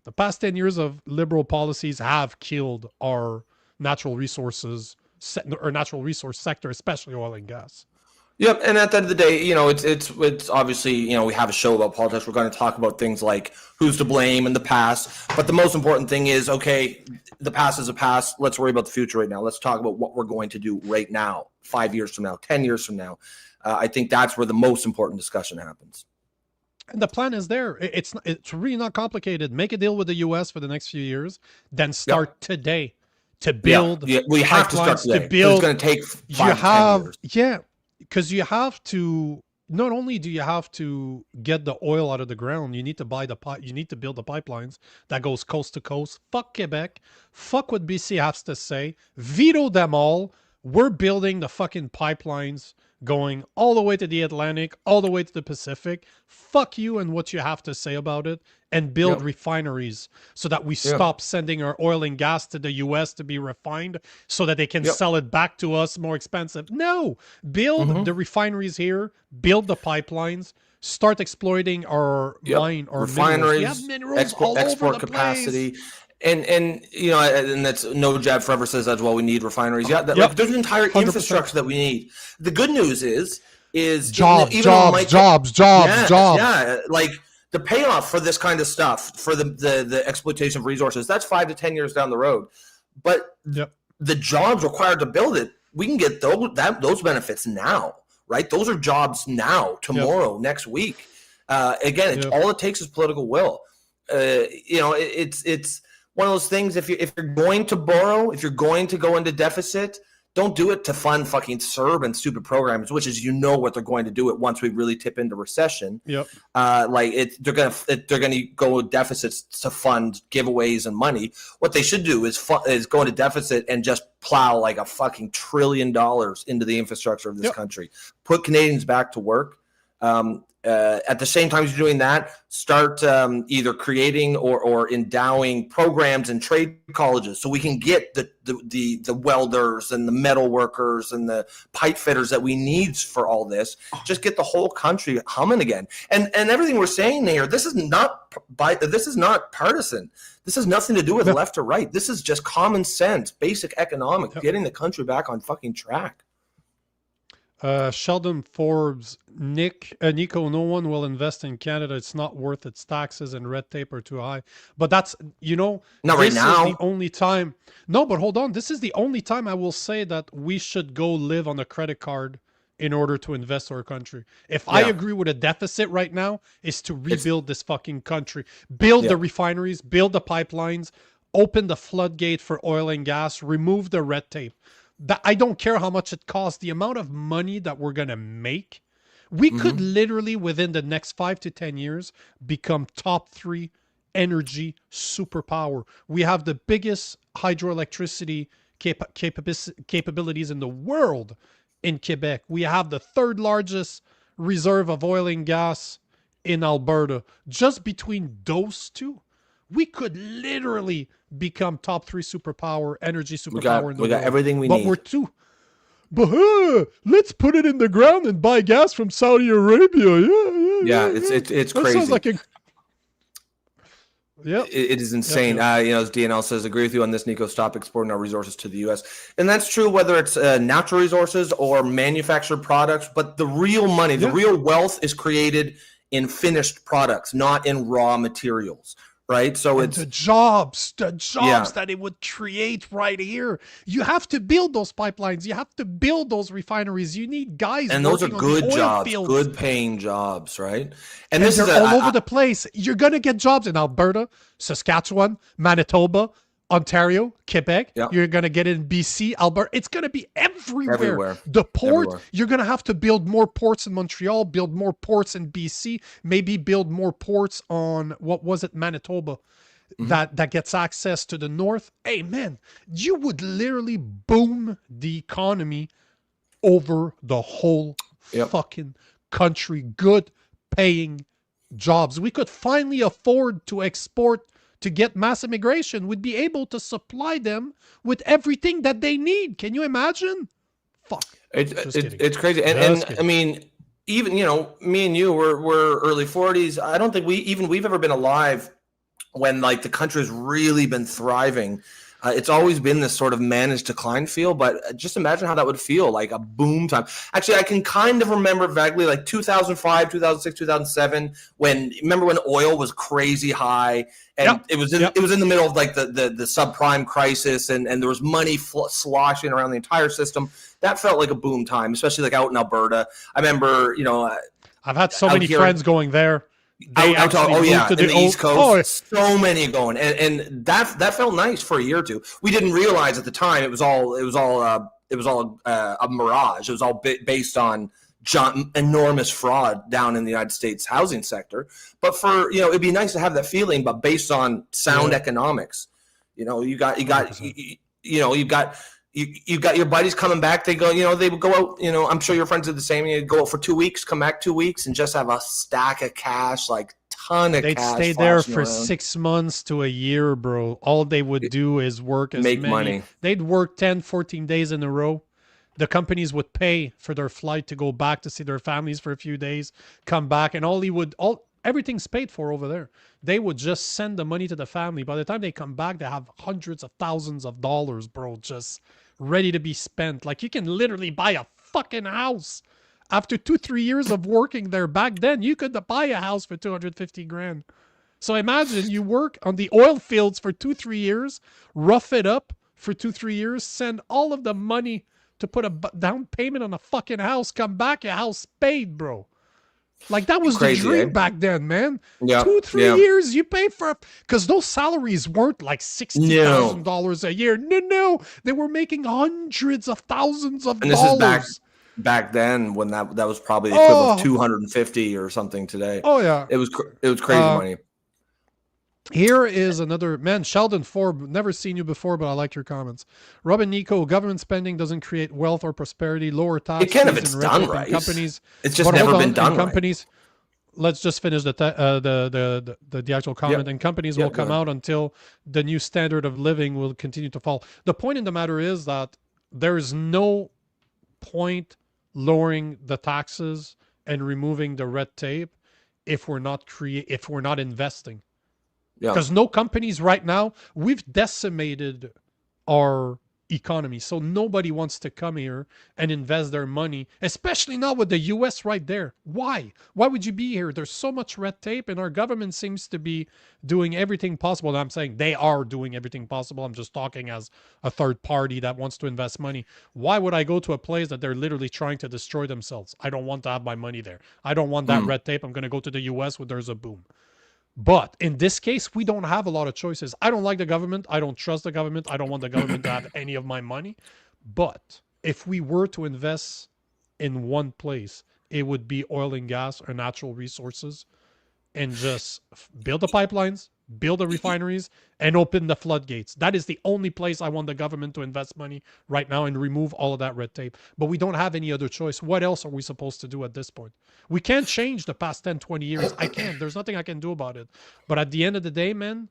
the past 10 years of liberal policies have killed our natural resources, or natural resource sector, especially oil and gas. Yep, and at the end of the day, it's obviously, we have a show about politics. We're going to talk about things like who's to blame in the past. But the most important thing is, okay, the past is a past. Let's worry about the future right now. Let's talk about what we're going to do right now, 5 years from now, 10 years from now. I think that's where the most important discussion happens. And the plan is there. It's really not complicated. Make a deal with the US for the next few years, then start today to build. Yeah, we have to start today. To build. It's going to take 5 to 10 years. Yeah, because you have to. Not only do you have to get the oil out of the ground, you need to buy you need to build the pipelines that goes coast to coast. Fuck Quebec. Fuck what BC has to say. Veto them all. We're building the fucking pipelines going all the way to the Atlantic, all the way to the Pacific. Fuck you and what you have to say about it, and build refineries so that we stop sending our oil and gas to the US to be refined so that they can sell it back to us more expensive. No, build the refineries here, build the pipelines, start exploiting our refineries. We have minerals all over the capacity. Place. And that's no jab forever says as well. We need refineries. Like, there's an entire 100%. Infrastructure that we need. The good news is jobs. Yeah, like the payoff for this kind of stuff, for the exploitation of resources, that's 5 to 10 years down the road. But the jobs required to build it, we can get those benefits now, right? Those are jobs now, tomorrow, next week. Again, all it takes is political will. It's one of those things. If you're going to borrow, if you're going to go into deficit, Don't do it to fund fucking CERB and stupid programs, which is what they're going to do it once we really tip into recession. Yep. They're gonna go with deficits to fund giveaways and money. What they should do is go into deficit and just plow like a fucking $1 trillion into the infrastructure of this country. Put Canadians back to work. At the same time as you're doing that, start either creating or endowing programs in trade colleges so we can get the welders and the metal workers and the pipe fitters that we need for all this. Just get the whole country humming again. And everything we're saying here, this is not partisan. This has nothing to do with left or right. This is just common sense, basic economics, getting the country back on fucking track. Sheldon Forbes, Nico, no one will invest in Canada. It's not worth its taxes and red tape are too high. But that's, not right now. Is the only time. No, but hold on. This is the only time I will say that we should go live on a credit card in order to invest our country. If I agree with a deficit right now, is to rebuild this fucking country. Build the refineries, build the pipelines, open the floodgate for oil and gas, remove the red tape. I don't care how much it costs, the amount of money that we're going to make, we could literally within the next 5 to 10 years become top 3 energy superpower. We have the biggest hydroelectricity capabilities in the world in Quebec. We have the 3rd largest reserve of oil and gas in Alberta. Just between those two, we could literally become top 3 superpower, energy superpower in the world. We got everything we need. But we're too. But let's put it in the ground and buy gas from Saudi Arabia. Yeah. It's that crazy. Sounds like a... Yeah, it is insane. As DNL says, agree with you on this, Nico. Stop exporting our resources to the U.S. And that's true whether it's natural resources or manufactured products. But the real money, the real wealth is created in finished products, not in raw materials. Right, so and the jobs that it would create right here. You have to build those pipelines. You have to build those refineries. You need guys, and those are good jobs, fields. Good paying jobs, right? And this is all over the place. You're gonna get jobs in Alberta, Saskatchewan, Manitoba, Ontario, Quebec. You're going to get it in BC, Alberta. It's going to be everywhere. The port, you're going to have to build more ports in Montreal, build more ports in BC, maybe build more ports on, Manitoba, that gets access to the north. Hey, man, you would literally boom the economy over the whole fucking country. Good paying jobs. We could finally afford to export. To get mass immigration, would be able to supply them with everything that they need. Can you imagine? Fuck. It's crazy. And I mean, even, me and you we're early 40s. I don't think we've ever been alive when like the country's really been thriving. It's always been this sort of managed decline feel, but just imagine how that would feel, like a boom time. Actually, I can kind of remember vaguely like 2005, 2006, 2007, remember when oil was crazy high and it was in the middle of like the subprime crisis and there was money sloshing around the entire system. That felt like a boom time, especially like out in Alberta. I remember, I've had so many friends going there. In the East Coast, so many going, and that felt nice for a year or two. We didn't realize at the time it was all a mirage. It was all based on enormous fraud down in the United States housing sector. But for it'd be nice to have that feeling, but based on sound economics. You've got your buddies coming back. They go, they would go out, I'm sure your friends did the same. You'd go out for 2 weeks, come back 2 weeks and just have a stack of cash, like ton of They'd cash. They'd stay there for 6 months to a year, bro. All they would do is work make money. They'd work 10, 14 days in a row. The companies would pay for their flight to go back to see their families for a few days, come back, and everything's paid for over there. They would just send the money to the family. By the time they come back, they have hundreds of thousands of dollars, bro, just ready to be spent. Like, you can literally buy a fucking house. After 2-3 years of working there back then, you could buy a house for 250 grand. So imagine you work on the oil fields for 2-3 years, rough it up for 2-3 years, send all of the money to put a down payment on a fucking house, come back, your house paid, bro. Like, that was Crazy, the dream eh? back then, man. Yeah, 2-3 yeah. years, you pay for... Because those salaries weren't like $60,000 a year. No. They were making hundreds of thousands of And this dollars. is back then when that was probably the equivalent of 250 or something today. Oh, yeah. It was crazy money. Here is another... Man, Sheldon Forbes, never seen you before, but I like your comments. Rob and Nico, government spending doesn't create wealth or prosperity. Lower tax It can if fees it's and red done tape in right. companies. It's just But never hold been on, done in right. companies, let's just finish the actual comment. And companies will come out until the new standard of living will continue to fall. The point in the matter is that there is no point lowering the taxes and removing the red tape if we're not investing. Because no companies right now, we've decimated our economy. So nobody wants to come here and invest their money, especially not with the US right there. Why? Why would you be here? There's so much red tape, and our government seems to be doing everything possible. And I'm saying they are doing everything possible. I'm just talking as a third party that wants to invest money. Why would I go to a place that they're literally trying to destroy themselves? I don't want to have my money there. I don't want that red tape. I'm going to go to the US where there's a boom. But in this case, we don't have a lot of choices. I don't like the government. I don't trust the government. I don't want the government to have any of my money. But if we were to invest in one place, it would be oil and gas or natural resources, and just build the pipelines, build the refineries, and open the floodgates. That is the only place I want the government to invest money right now, and remove all of that red tape. But we don't have any other choice. What else are we supposed to do at this point? We can't change the past 10, 20 years. I can't. There's nothing I can do about it. But at the end of the day, man,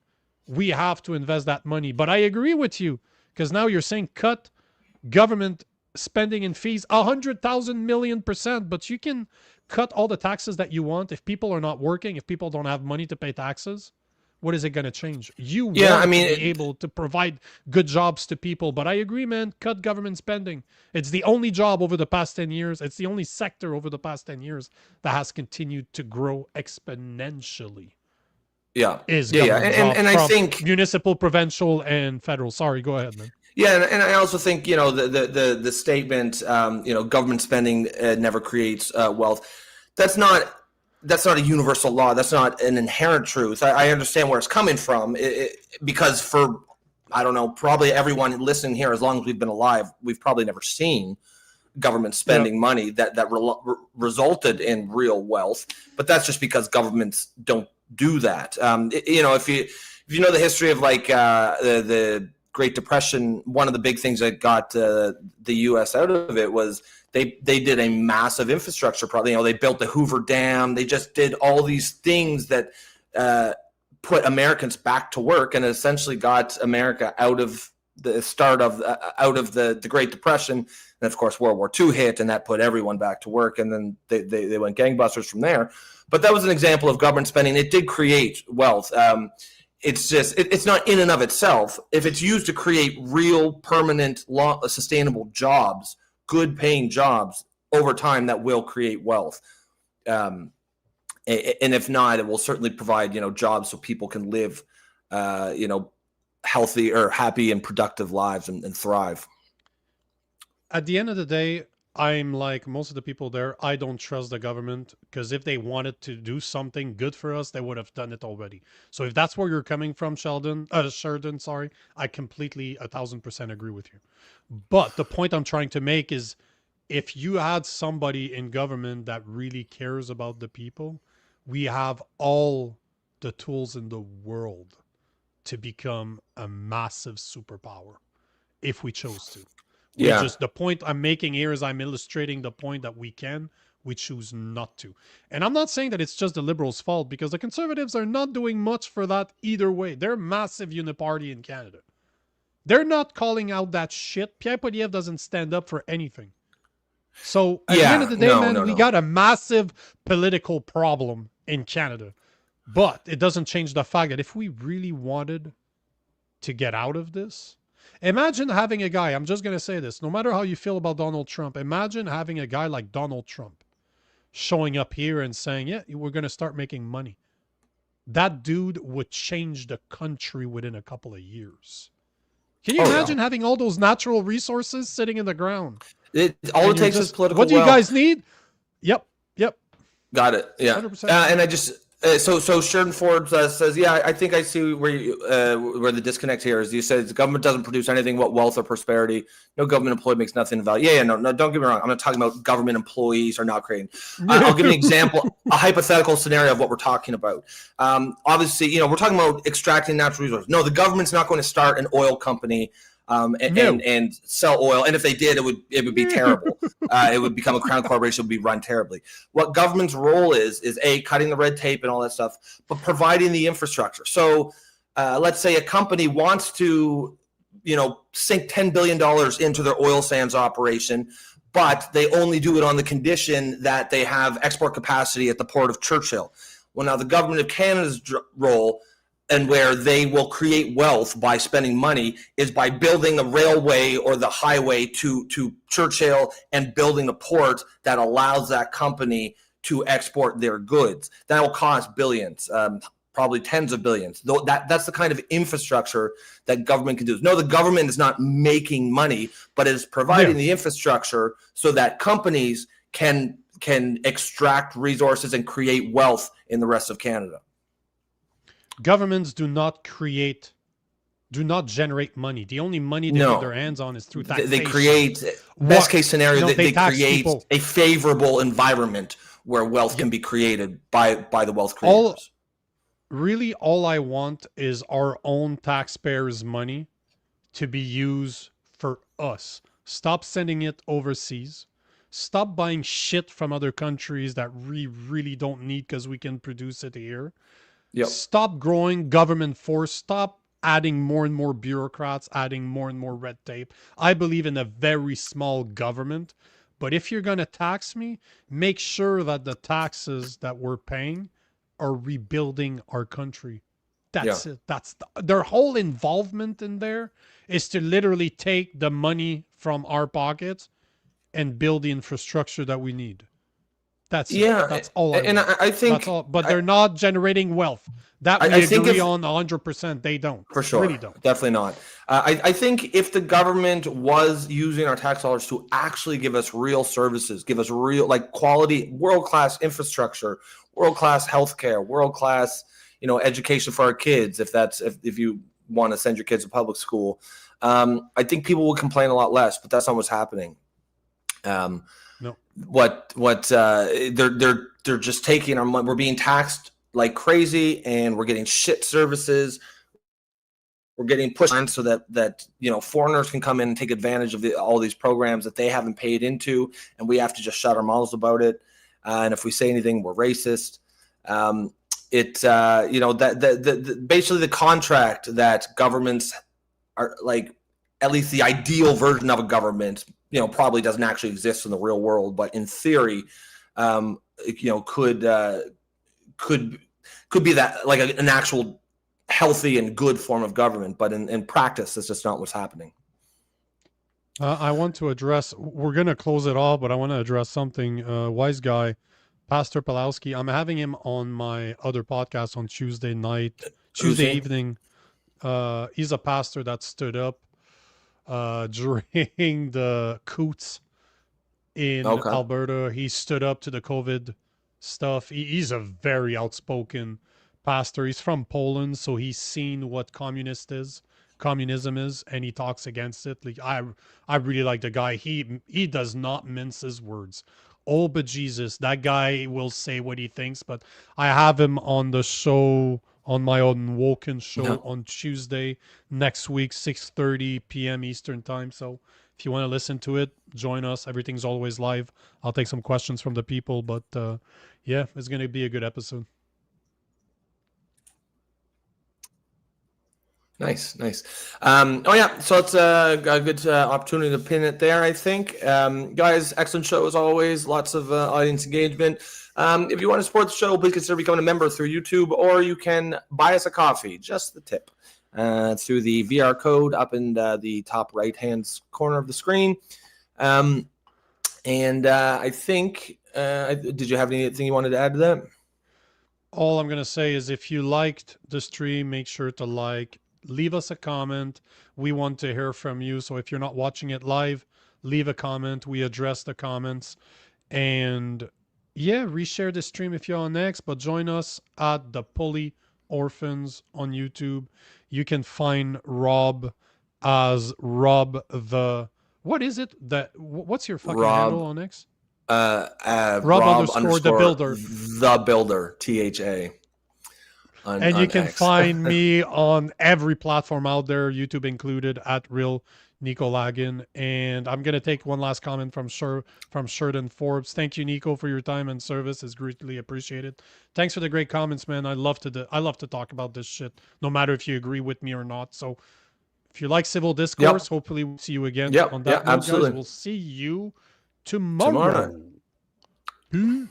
we have to invest that money. But I agree with you, because now you're saying cut government spending and fees 100,000 million%, but you can cut all the taxes that you want. If people are not working, if people don't have money to pay taxes, what is it going to change? You want to be able to provide good jobs to people. But I agree, man, cut government spending. It's the only job over the past 10 years. It's the only sector over the past 10 years that has continued to grow exponentially. Yeah. And I think municipal, provincial, and federal. Sorry, go ahead, man. Yeah, and I also think, the statement, government spending never creates wealth. That's not a universal law. That's not an inherent truth. I understand where it's coming from, because for, I don't know, probably everyone listening here, as long as we've been alive, we've probably never seen government spending money that resulted in real wealth. But that's just because governments don't do that. If you know the history of the Great Depression, one of the big things that got the U.S. out of it was they did a massive infrastructure project. They built the Hoover Dam. They just did all these things that put Americans back to work, and essentially got America out of the Great Depression. And of course, World War II hit, and that put everyone back to work. And then they went gangbusters from there. But that was an example of government spending. It did create wealth. It's just, it's not in and of itself. If it's used to create real, permanent, sustainable jobs, good paying jobs over time, that will create wealth. And if not, it will certainly provide, jobs so people can live, healthy or happy and productive lives and thrive. At the end of the day, I'm like most of the people there. I don't trust the government, because if they wanted to do something good for us, they would have done it already. So if that's where you're coming from, Sheridan, I completely 1,000% agree with you. But the point I'm trying to make is, if you had somebody in government that really cares about the people, we have all the tools in the world to become a massive superpower if we chose to. The point I'm making here is I'm illustrating the point that we choose not to. And I'm not saying that it's just the Liberals' fault, because the Conservatives are not doing much for that either way. They're massive uniparty in Canada. They're not calling out that shit. Pierre Poilievre doesn't stand up for anything. So at the end of the day, we got a massive political problem in Canada. But it doesn't change the fact that if we really wanted to get out of this, imagine having a guy, I'm just going to say this, no matter how you feel about Donald Trump, imagine having a guy like Donald Trump showing up here and saying, yeah, we're going to start making money. That dude would change the country within a couple of years. Can you imagine having all those natural resources sitting in the ground? All it takes is political What do you wealth. guys need? Yep. Got it. Yeah. 100%. And I just so Sheridan Ford says, yeah, I think I see where the disconnect here is. You said the government doesn't produce anything what wealth or prosperity. No government employee makes nothing of value. Yeah, no, don't get me wrong. I'm not talking about government employees are not creating. I'll give you an example, a hypothetical scenario of what we're talking about. Obviously, we're talking about extracting natural resources. No, the government's not going to start an oil company and sell oil. And if they did, it would be terrible. It would become a crown corporation, it would be run terribly. What government's role is cutting the red tape and all that stuff, but providing the infrastructure. So let's say a company wants to, sink $10 billion into their oil sands operation, but they only do it on the condition that they have export capacity at the port of Churchill. Well, now the government of Canada's role, and where they will create wealth by spending money, is by building a railway or the highway to Churchill and building a port that allows that company to export their goods. That will cost billions, probably tens of billions. That's the kind of infrastructure that government can do. No, the government is not making money, but it is providing the infrastructure so that companies can extract resources and create wealth in the rest of Canada. Governments do not generate money. The only money they get their hands on is through taxation. They create, best case scenario, they create a favorable environment where wealth can be created by the wealth creators. All I want is our own taxpayers' money to be used for us. Stop sending it overseas. Stop buying shit from other countries that we really don't need because we can produce it here. Yep. Stop growing government force. Stop adding more and more bureaucrats, adding more and more red tape. I believe in a very small government, but if you're going to tax me, make sure that the taxes that we're paying are rebuilding our country. That's it. That's their whole involvement in there is to literally take the money from our pockets and build the infrastructure that we need. That's it. That's all. I think that's all. But they're not generating wealth. That we agree on 100%. They don't. For sure. Really don't. Definitely not. I think if the government was using our tax dollars to actually give us real services, give us real, quality, world-class infrastructure, world-class healthcare, world-class, education for our kids, if you want to send your kids to public school, I think people would complain a lot less, but that's not what's happening. No. What they're just taking our money. We're being taxed like crazy, and we're getting shit services. We're getting pushed on so that foreigners can come in and take advantage of all these programs that they haven't paid into, and we have to just shut our mouths about it. And if we say anything, we're racist. Basically the contract that governments are at least the ideal version of a government, probably doesn't actually exist in the real world, but in theory, could be that an actual healthy and good form of government, but in practice, that's just not what's happening. I want to address, we're going to close it off, but I want to address something. Wise guy, Pastor Pawlowski, I'm having him on my other podcast on Tuesday evening. He's a pastor that stood up during the coots in Alberta. He stood up to the COVID stuff. He's a very outspoken pastor. He's from Poland, so he's seen what communism is, and he talks against it. I really like the guy. He does not mince his words. Oh, but Jesus, that guy will say what he thinks. But I have him on the show, on my own Woken show on Tuesday next week, 6:30 p.m. Eastern time. So if you want to listen to it, join us. Everything's always live. I'll take some questions from the people, but it's going to be a good episode. Nice. So it's a good opportunity to pin it there, I think. Guys, excellent show as always. Lots of audience engagement. If you want to support the show, please consider becoming a member through YouTube, or you can buy us a coffee, just the tip, through the VR code up in the top right-hand corner of the screen. I think, did you have anything you wanted to add to that? All I'm going to say is if you liked the stream, make sure to leave us a comment. We want to hear from you. So if you're not watching it live, leave a comment. We address the comments. And Yeah, reshare the stream if you're on X, but join us at the Political Orphans on YouTube. You can find Rob as Rob the, what is it? What's your fucking handle on X? Rob underscore the builder. The builder, THA. And you can X. find me on every platform out there, YouTube included, at Real Nico Lagan. And I'm gonna take one last comment from Sheridan Forbes. Thank you, Nico, for your time and service. Is greatly appreciated. Thanks for the great comments, man. I love to talk about this shit, no matter if you agree with me or not. So if you like civil discourse, hopefully we'll see you again. On that note, absolutely. guys, we'll see you tomorrow. Peace.